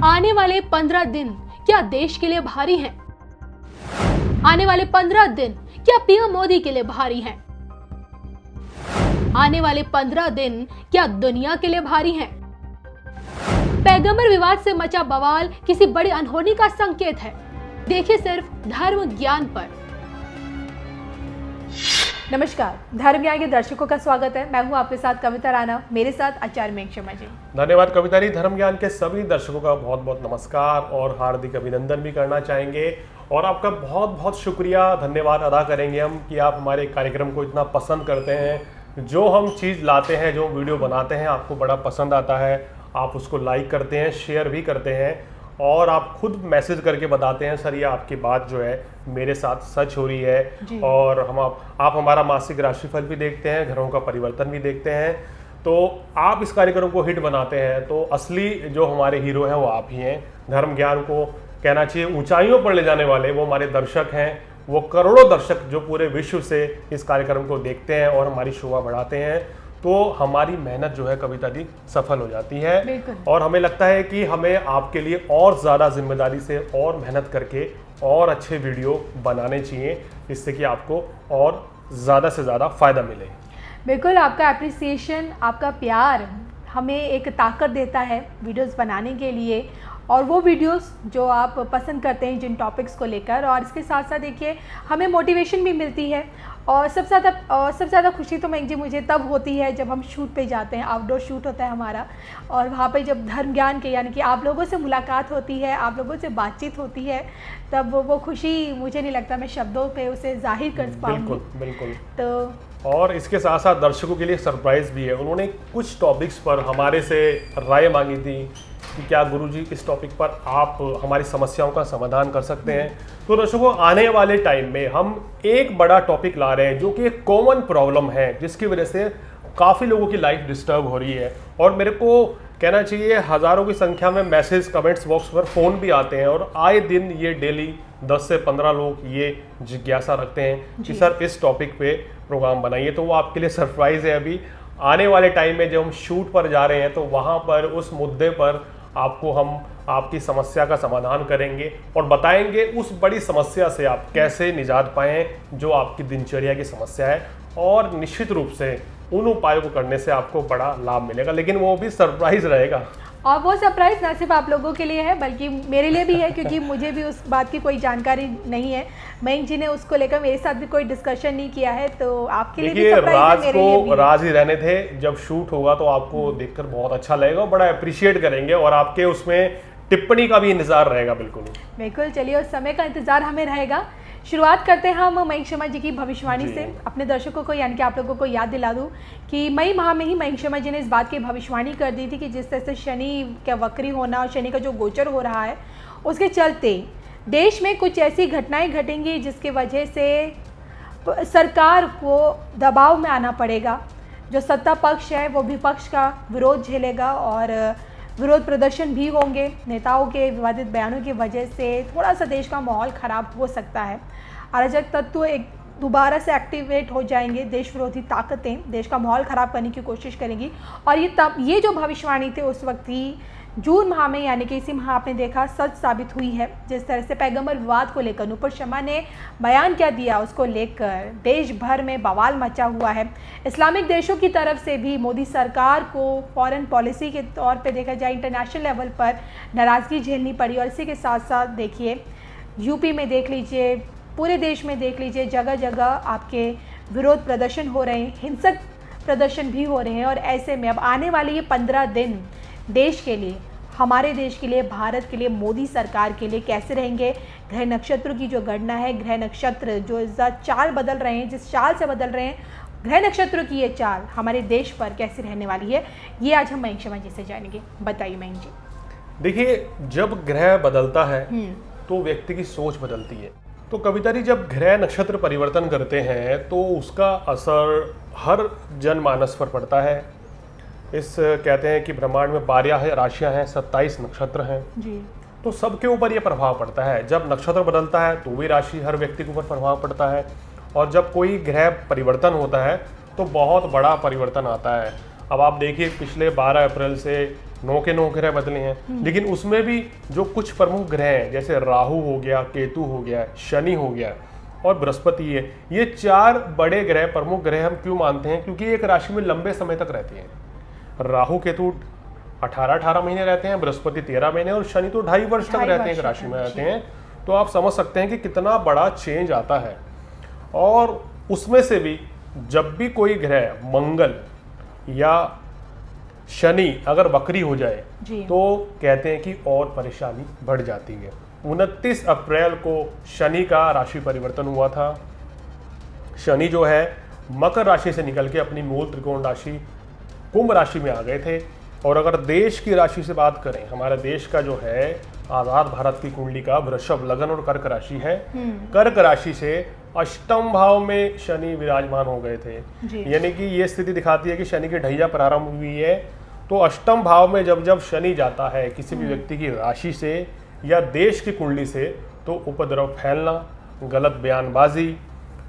आने वाले 15 दिन क्या देश के लिए भारी हैं? आने वाले 15 दिन क्या पीएम मोदी के लिए भारी हैं? आने वाले 15 दिन क्या दुनिया के लिए भारी हैं? पैगंबर विवाद से मचा बवाल किसी बड़ी अनहोनी का संकेत है। देखिए सिर्फ धर्म ज्ञान पर। नमस्कार, धर्म ज्ञान के दर्शकों का स्वागत है। मैं हूं आपके साथ कविता राणा, मेरे साथ आचार्य मेघ शर्मा जी। धन्यवाद कविता जी। धर्म ज्ञान के सभी दर्शकों का बहुत बहुत नमस्कार और हार्दिक अभिनंदन भी करना चाहेंगे और आपका बहुत बहुत शुक्रिया, धन्यवाद अदा करेंगे हम कि आप हमारे कार्यक्रम को इतना पसंद करते हैं। जो हम चीज़ लाते हैं, जो वीडियो बनाते हैं, आपको बड़ा पसंद आता है। आप उसको लाइक करते हैं, शेयर भी करते हैं और आप खुद मैसेज करके बताते हैं, सर ये आपकी बात जो है मेरे साथ सच हो रही है। और आप हमारा मासिक राशिफल भी देखते हैं, घरों का परिवर्तन भी देखते हैं, तो आप इस कार्यक्रम को हिट बनाते हैं। तो असली जो हमारे हीरो हैं वो आप ही हैं। धर्म ज्ञान को कहना चाहिए ऊंचाइयों पर ले जाने वाले वो हमारे दर्शक हैं। वो करोड़ों दर्शक जो पूरे विश्व से इस कार्यक्रम को देखते हैं और हमारी शोभा बढ़ाते हैं, तो हमारी मेहनत जो है कविता जी सफल हो जाती है। और हमें लगता है कि हमें आपके लिए और ज़्यादा जिम्मेदारी से और मेहनत करके और अच्छे वीडियो बनाने चाहिए, जिससे कि आपको और ज़्यादा से ज़्यादा फ़ायदा मिले। बिल्कुल, आपका एप्रिसिएशन, आपका प्यार हमें एक ताकत देता है वीडियोस बनाने के लिए। और वो वीडियोस जो आप पसंद करते हैं जिन टॉपिक्स को लेकर, और इसके साथ साथ देखिए हमें मोटिवेशन भी मिलती है। और सबसे ज़्यादा खुशी तो मैम जी मुझे तब होती है जब हम शूट पे जाते हैं, आउटडोर शूट होता है हमारा, और वहाँ पे जब धर्म ज्ञान के यानी कि आप लोगों से मुलाकात होती है, आप लोगों से बातचीत होती है, तब वो खुशी मुझे नहीं लगता मैं शब्दों पे उसे जाहिर कर पाऊंगी। बिल्कुल। तो और इसके साथ साथ दर्शकों के लिए सरप्राइज भी है। उन्होंने कुछ टॉपिक्स पर हमारे से राय मांगी थी कि क्या गुरुजी इस टॉपिक पर आप हमारी समस्याओं का समाधान कर सकते हैं। तो दर्शकों, आने वाले टाइम में हम एक बड़ा टॉपिक ला रहे हैं जो कि एक कॉमन प्रॉब्लम है, जिसकी वजह से काफ़ी लोगों की लाइफ डिस्टर्ब हो रही है। और मेरे को कहना चाहिए हज़ारों की संख्या में मैसेज कमेंट्स बॉक्स पर फ़ोन भी आते हैं और आए दिन ये डेली 10 से 15 लोग ये जिज्ञासा रखते हैं कि सर इस टॉपिक पे प्रोग्राम बनाइए। तो वो आपके लिए सरप्राइज़ है। अभी आने वाले टाइम में जब हम शूट पर जा रहे हैं तो वहाँ पर उस मुद्दे पर हम आपकी समस्या का समाधान करेंगे और बताएंगे उस बड़ी समस्या से आप कैसे निजात पाएं जो आपकी दिनचर्या की समस्या है। और निश्चित रूप से उन उपायों को करने से आपको बड़ा लाभ मिलेगा, लेकिन वो भी सरप्राइज रहेगा। और वो सरप्राइज ना सिर्फ आप लोगों के लिए है बल्कि मेरे लिए भी है, क्योंकि मुझे भी उस बात की कोई जानकारी नहीं है। मयंक जी ने उसको लेकर मेरे साथ भी कोई डिस्कशन नहीं किया है, तो आपके लिए भी सरप्राइज है, मेरे लिए भी। राज ही रहने थे। जब शूट होगा तो आपको देखकर बहुत अच्छा लगेगा, बड़ा अप्रिशिएट करेंगे और आपके उसमें टिप्पणी का भी इंतजार रहेगा। बिल्कुल। चलिए, उस समय का इंतजार हमें रहेगा। शुरुआत करते हैं हम मयंक शर्मा जी की भविष्यवाणी से। अपने दर्शकों को यानी कि आप लोगों को याद दिला दूं कि मई माह में ही मयंक शर्मा जी ने इस बात की भविष्यवाणी कर दी थी कि जिस तरह से शनि का वक्री होना और शनि का जो गोचर हो रहा है, उसके चलते देश में कुछ ऐसी घटनाएं घटेंगी जिसकी वजह से सरकार को दबाव में आना पड़ेगा। जो सत्ता पक्ष है वो विपक्ष का विरोध झेलेगा और विरोध प्रदर्शन भी होंगे। नेताओं के विवादित बयानों की वजह से थोड़ा सा देश का माहौल ख़राब हो सकता है। अराजक तत्व एक दोबारा से एक्टिवेट हो जाएंगे। देश विरोधी ताकतें देश का माहौल ख़राब करने की कोशिश करेंगी। और ये जो भविष्यवाणी थी उस वक्त ही जून माह में, यानी कि इसी माह आपने देखा सच साबित हुई है। जिस तरह से पैगंबर विवाद को लेकर नुपुर शर्मा ने बयान क्या दिया, उसको लेकर देश भर में बवाल मचा हुआ है। इस्लामिक देशों की तरफ से भी मोदी सरकार को फॉरेन पॉलिसी के तौर पे देखा जाए इंटरनेशनल लेवल पर नाराज़गी झेलनी पड़ी। और इसी के साथ साथ देखिए यूपी में देख लीजिए, पूरे देश में देख लीजिए, जगह जगह आपके विरोध प्रदर्शन हो रहे हैं, हिंसक प्रदर्शन भी हो रहे हैं। और ऐसे में अब आने वाले ये 15 दिन देश के लिए, हमारे देश के लिए, भारत के लिए, मोदी सरकार के लिए कैसे रहेंगे। ग्रह नक्षत्र की जो गणना है, ग्रह नक्षत्र जो चाल बदल रहे हैं, जिस चाल से बदल रहे हैं, ग्रह नक्षत्र की ये चाल हमारे देश पर कैसे रहने वाली है, ये आज हम मयंक शर्मा जी से जानेंगे। बताइए मयंक जी। देखिए, जब ग्रह बदलता है तो व्यक्ति की सोच बदलती है। तो कविता जी, जब ग्रह नक्षत्र परिवर्तन करते हैं तो उसका असर हर जनमानस पर पड़ता है। कहते हैं कि ब्रह्मांड में 12 राशियां हैं, 27 नक्षत्र हैं जी। तो सबके ऊपर ये प्रभाव पड़ता है। जब नक्षत्र बदलता है तो भी राशि हर व्यक्ति के ऊपर प्रभाव पड़ता है। और जब कोई ग्रह परिवर्तन होता है तो बहुत बड़ा परिवर्तन आता है। अब आप देखिए, पिछले 12 अप्रैल से 9 के 9 ग्रह बदले हैं, लेकिन उसमें भी जो कुछ प्रमुख ग्रह हैं जैसे राहु हो गया, केतु हो गया, शनि हो गया और बृहस्पति है, ये 4 बड़े ग्रह, प्रमुख ग्रह हम क्यों मानते हैं? क्योंकि एक राशि में लंबे समय तक रहते हैं। राहु केतु 18 महीने रहते हैं, बृहस्पति 13 महीने और शनि तो 2.5 वर्ष तक रहते हैं, एक राशि में रहते हैं। तो आप समझ सकते हैं कि कितना बड़ा चेंज आता है। और उसमें से भी जब भी कोई ग्रह, मंगल या शनि अगर वक्री हो जाए तो कहते हैं कि और परेशानी बढ़ जाती है। 29 अप्रैल को शनि का राशि परिवर्तन हुआ था। शनि जो है मकर राशि से निकल के अपनी मूल त्रिकोण राशि कुंभ राशि में आ गए थे। और अगर देश की राशि से बात करें, हमारे देश का जो है आजाद भारत की कुंडली का वृषभ लगन और कर्क राशि है। कर्क राशि से अष्टम भाव में शनि विराजमान हो गए थे, यानी कि ये स्थिति दिखाती है कि शनि की ढैया प्रारंभ हुई है। तो अष्टम भाव में जब जब शनि जाता है किसी भी व्यक्ति की राशि से या देश की कुंडली से, तो उपद्रव फैलना, गलत बयानबाजी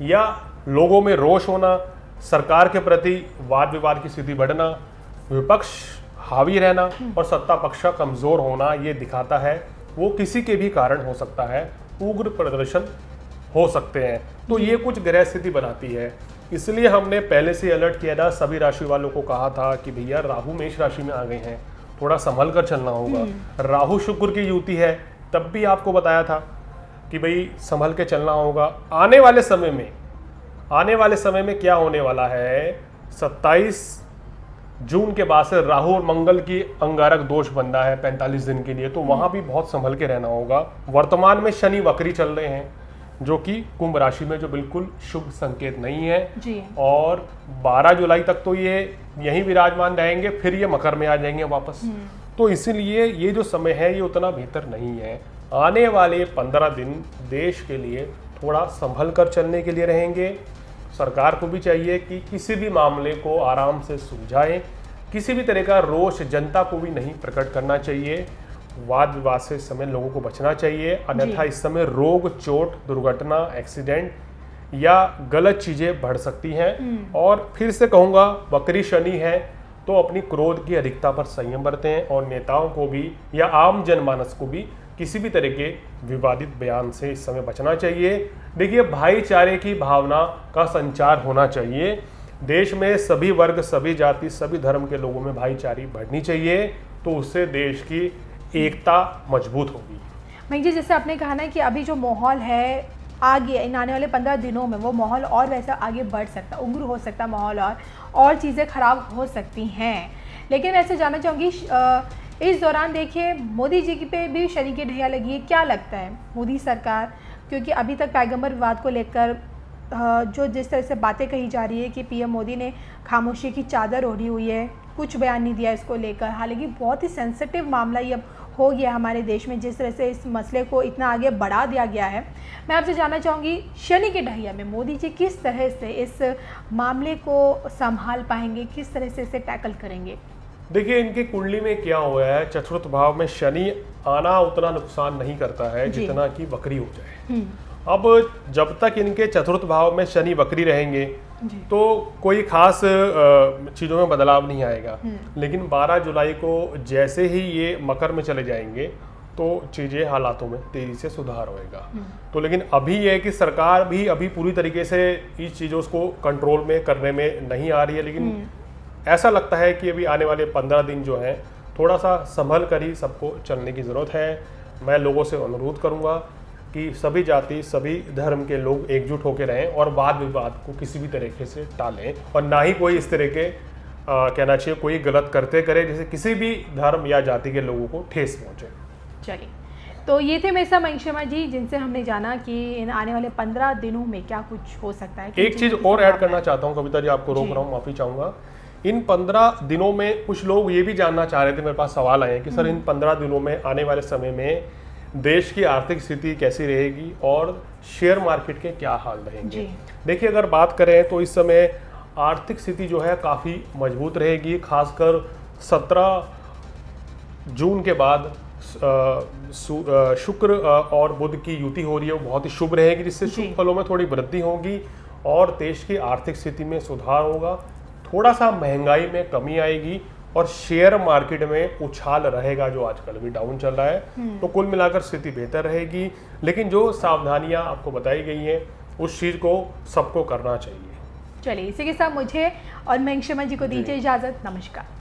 या लोगों में रोष होना, सरकार के प्रति वाद विवाद की स्थिति बढ़ना, विपक्ष हावी रहना और सत्ता पक्ष का कमजोर होना, ये दिखाता है। वो किसी के भी कारण हो सकता है, उग्र प्रदर्शन हो सकते हैं। तो ये कुछ ग्रह स्थिति बनाती है। इसलिए हमने पहले से अलर्ट किया था, सभी राशि वालों को कहा था कि भैया राहु मेष राशि में आ गए हैं, थोड़ा संभल कर चलना होगा। राहु शुक्र की युति है, तब भी आपको बताया था कि भाई संभल के चलना होगा। आने वाले समय में क्या होने वाला है, 27 जून के बाद से राहु और मंगल की अंगारक दोष बन रहा है 45 दिन के लिए, तो वहां भी बहुत संभल के रहना होगा। वर्तमान में शनि वक्री चल रहे हैं, जो कि कुंभ राशि में, जो बिल्कुल शुभ संकेत नहीं है जी। और 12 जुलाई तक तो ये यहीं विराजमान रहेंगे, फिर ये मकर में आ जाएंगे वापस। तो इसीलिए ये जो समय है ये उतना बेहतर नहीं है। आने वाले 15 दिन देश के लिए थोड़ा संभल कर चलने के लिए रहेंगे। सरकार को भी चाहिए कि किसी भी मामले को आराम से सुलझाएं, किसी भी तरह का रोष जनता को भी नहीं प्रकट करना चाहिए। वाद विवाद से इस समय लोगों को बचना चाहिए, अन्यथा इस समय रोग, चोट, दुर्घटना, एक्सीडेंट या गलत चीजें बढ़ सकती हैं। और फिर से कहूंगा, वक्री शनि है तो अपनी क्रोध की अधिकता पर संयम बरतें और नेताओं को भी या आम जनमानस को भी किसी भी तरह के विवादित बयान से इस समय बचना चाहिए। देखिए, भाईचारे की भावना का संचार होना चाहिए। देश में सभी वर्ग, सभी जाति, सभी धर्म के लोगों में भाईचारी बढ़नी चाहिए, तो उससे देश की एकता मजबूत होगी। मयंक जी, जैसे आपने कहा ना कि अभी जो माहौल है आगे इन आने वाले 15 दिनों में वो माहौल और वैसा आगे बढ़ सकता, उग्र हो सकता माहौल, और चीज़ें खराब हो सकती हैं। लेकिन ऐसे जानना चाहूँगी, इस दौरान देखिए मोदी जी पे भी शनि की ढैया लगी है, क्या लगता है मोदी सरकार, क्योंकि अभी तक पैगंबर विवाद को लेकर जो जिस तरह से बातें कही जा रही है कि पीएम मोदी ने खामोशी की चादर ओढ़ी हुई है, कुछ बयान नहीं दिया इसको लेकर। हालांकि बहुत ही सेंसिटिव मामला ये अब हो गया हमारे देश में, जिस तरह से इस मसले को इतना आगे बढ़ा दिया गया है। मैं आपसे जानना चाहूँगी, शनि की ढैया में मोदी जी किस तरह से इस मामले को संभाल पाएंगे, किस तरह से इसे टैकल करेंगे? देखिए, इनकी कुंडली में क्या हुआ है, चतुर्थ भाव में शनि आना उतना नुकसान नहीं करता है जितना कि वक्री हो जाए। अब जब तक इनके चतुर्थ भाव में शनि वक्री रहेंगे तो कोई खास चीज़ों में बदलाव नहीं आएगा। लेकिन 12 जुलाई को जैसे ही ये मकर में चले जाएंगे तो चीज़ें, हालातों में तेज़ी से सुधार होएगा। तो लेकिन अभी ये है कि सरकार भी अभी पूरी तरीके से इस चीज़ों को कंट्रोल में करने में नहीं आ रही है। लेकिन ऐसा लगता है कि अभी आने वाले 15 दिन जो हैं थोड़ा सा संभल कर ही सबको चलने की ज़रूरत है। मैं लोगों से अनुरोध करूँगा कि सभी जाति, सभी धर्म के लोग एकजुट होकर रहें और वाद विवाद को किसी भी तरीके से टालें, और ना ही कोई इस तरह के कहना चाहिए कोई गलत करते करे जिससे किसी भी धर्म या जाति के लोगों को ठेस पहुँचे। चलिए, तो ये थे मेरे साथ मयंक शर्मा जी, जिनसे हमने जाना कि इन आने वाले 15 दिनों में क्या कुछ हो सकता है। एक चीज़ और ऐड करना चाहता हूँ कविता जी, आपको रोक रहा हूँ, माफ़ी चाहूँगा। इन 15 दिनों में कुछ लोग ये भी जानना चाह रहे थे, मेरे पास सवाल आए कि सर इन 15 दिनों में आने वाले समय में देश की आर्थिक स्थिति कैसी रहेगी और शेयर मार्केट के क्या हाल रहेंगे। देखिए, अगर बात करें तो इस समय आर्थिक स्थिति जो है काफ़ी मजबूत रहेगी। खासकर 17 जून के बाद शुक्र और बुध की युति हो रही है, वो बहुत ही शुभ रहेगी, जिससे शुभ फलों में थोड़ी वृद्धि होगी और देश की आर्थिक स्थिति में सुधार होगा। थोड़ा सा महंगाई में कमी आएगी और शेयर मार्केट में उछाल रहेगा जो आजकल भी डाउन चल रहा है। तो कुल मिलाकर स्थिति बेहतर रहेगी, लेकिन जो सावधानियां आपको बताई गई हैं उस चीज़ को सबको करना चाहिए। चलिए, इसी के साथ मुझे और मयंक शर्मा जी को दीजिए इजाज़त। नमस्कार।